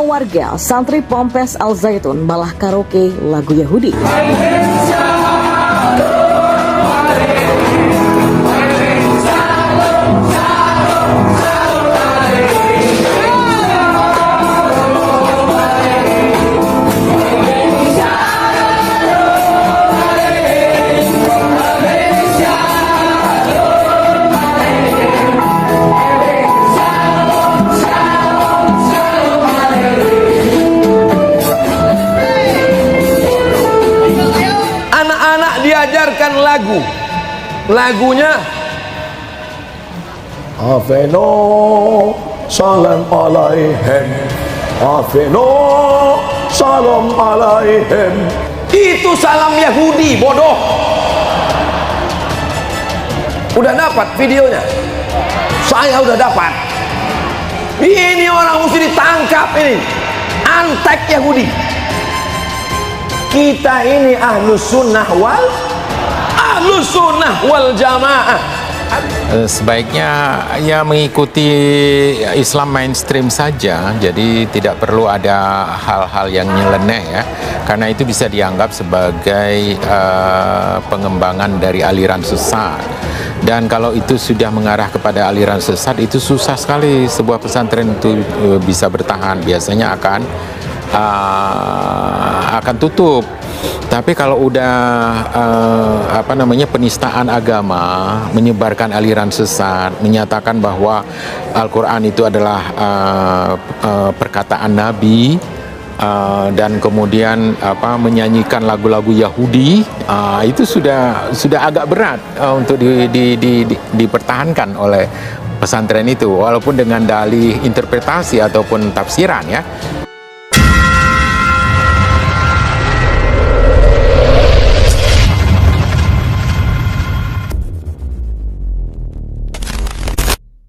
warga, santri Ponpes Al Zaitun malah karaoke lagu Yahudi. Diajarkan lagunya Afeno salam alaihim, Afeno salam alaihim. Itu salam Yahudi, bodoh. Udah dapat videonya, saya udah dapat. Ini orang mesti ditangkap, ini antek Yahudi. Kita ini ahlus sunnah wal jamaah. Sebaiknya ya mengikuti Islam mainstream saja, jadi tidak perlu ada hal-hal yang nyeleneh ya, karena itu bisa dianggap sebagai pengembangan dari aliran sesat. Dan kalau itu sudah mengarah kepada aliran sesat, itu susah sekali sebuah pesantren itu bisa bertahan, biasanya akan tutup. Tapi kalau udah penistaan agama, menyebarkan aliran sesat, menyatakan bahwa Al-Quran itu adalah perkataan Nabi, dan kemudian menyanyikan lagu-lagu Yahudi, itu sudah agak berat untuk dipertahankan oleh pesantren itu, walaupun dengan dalih interpretasi ataupun tafsiran ya.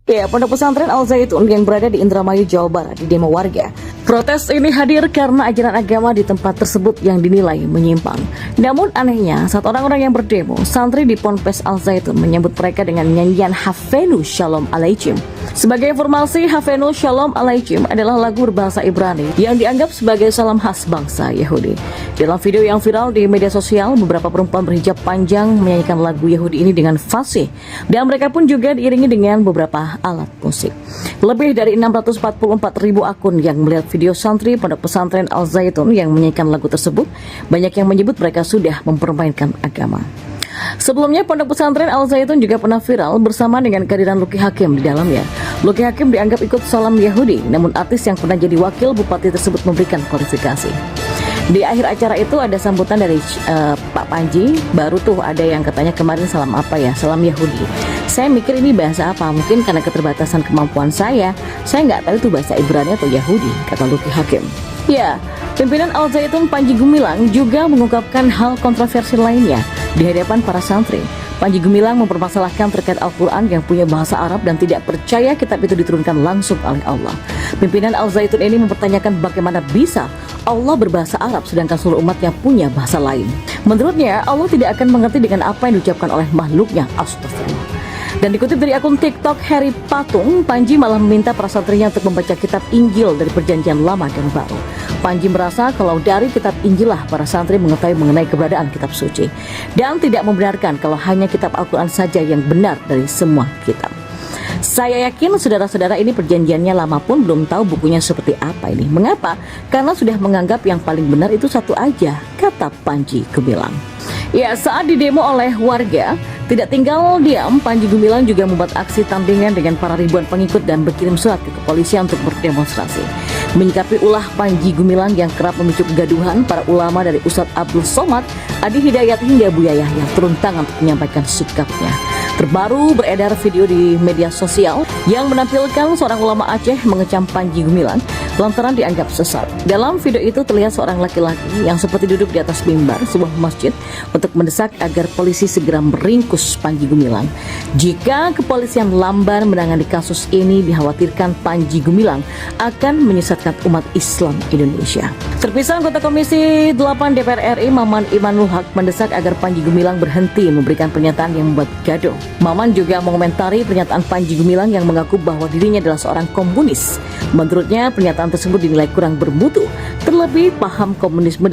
Ya, Pondok Pesantren Al Zaitun yang berada di Indramayu, Jawa Barat di demo warga. Protes ini hadir karena ajaran agama di tempat tersebut yang dinilai menyimpang. Namun anehnya, saat orang-orang yang berdemo, santri di Ponpes Al Zaitun menyambut mereka dengan nyanyian Hafenu Shalom Aleichem. Sebagai informasi, Hafenu Shalom Aleichem adalah lagu berbahasa Ibrani yang dianggap sebagai salam khas bangsa Yahudi. Dalam video yang viral di media sosial, beberapa perempuan berhijab panjang menyanyikan lagu Yahudi ini dengan fasih, dan mereka pun juga diiringi dengan beberapa alat musik. Lebih dari 644.000 akun yang melihat video santri Pondok Pesantren Al Zaitun yang menyanyikan lagu tersebut, banyak yang menyebut mereka sudah mempermainkan agama. Sebelumnya, Pondok Pesantren Al Zaitun juga pernah viral bersama dengan kehadiran Luki Hakim di dalamnya. Luki Hakim dianggap ikut salam Yahudi, namun artis yang pernah jadi wakil bupati tersebut memberikan klarifikasi. Di akhir acara itu ada sambutan dari Pak Panji, baru tuh ada yang katanya kemarin salam apa ya, salam Yahudi. Saya mikir ini bahasa apa, mungkin karena keterbatasan kemampuan saya nggak tahu itu bahasa Ibrani atau Yahudi, kata Luki Hakim. Ya, pimpinan Al Zaitun Panji Gumilang juga mengungkapkan hal kontroversi lainnya di hadapan para santri. Panji Gumilang mempermasalahkan terkait Al-Quran yang punya bahasa Arab dan tidak percaya kitab itu diturunkan langsung oleh Allah. Pimpinan Al Zaitun ini mempertanyakan bagaimana bisa Allah berbahasa Arab sedangkan seluruh umatnya punya bahasa lain. Menurutnya, Allah tidak akan mengerti dengan apa yang diucapkan oleh makhluknya. Astagfirullah. Dan dikutip dari akun TikTok Harry Patung, Panji malah meminta para santrinya untuk membaca kitab Injil dari Perjanjian Lama dan Baru. Panji merasa kalau dari kitab Injil lah para santri mengetahui mengenai keberadaan kitab suci, dan tidak membenarkan kalau hanya kitab Al-Quran saja yang benar dari semua kitab. Saya yakin saudara-saudara ini perjanjiannya lama pun belum tahu bukunya seperti apa ini. Mengapa? Karena sudah menganggap yang paling benar itu satu aja, kata Panji Gumilang. Ya, saat didemo oleh warga, tidak tinggal diam, Panji Gumilang juga membuat aksi tandingan dengan para ribuan pengikut dan berkirim surat ke kepolisian untuk berdemonstrasi. Menyikapi ulah Panji Gumilang yang kerap memicu kegaduhan, para ulama dari Ustadz Abdul Somad, Adi Hidayat hingga Buya Yahya turun tangan untuk menyampaikan sikapnya. Terbaru beredar video di media sosial yang menampilkan seorang ulama Aceh mengecam Panji Gumilang lantaran dianggap sesat. Dalam video itu terlihat seorang laki-laki yang seperti duduk di atas mimbar sebuah masjid untuk mendesak agar polisi segera meringkus Panji Gumilang. Jika kepolisian lamban menangani kasus ini, dikhawatirkan Panji Gumilang akan menyesatkan umat Islam Indonesia. Terpisah, anggota Komisi 8 DPR RI Maman Imanul Haq mendesak agar Panji Gumilang berhenti memberikan pernyataan yang membuat gaduh. Maman juga mengomentari pernyataan Panji Gumilang yang mengaku bahwa dirinya adalah seorang komunis. Menurutnya, pernyataan tersebut dinilai kurang bermutu. Terlebih paham komunisme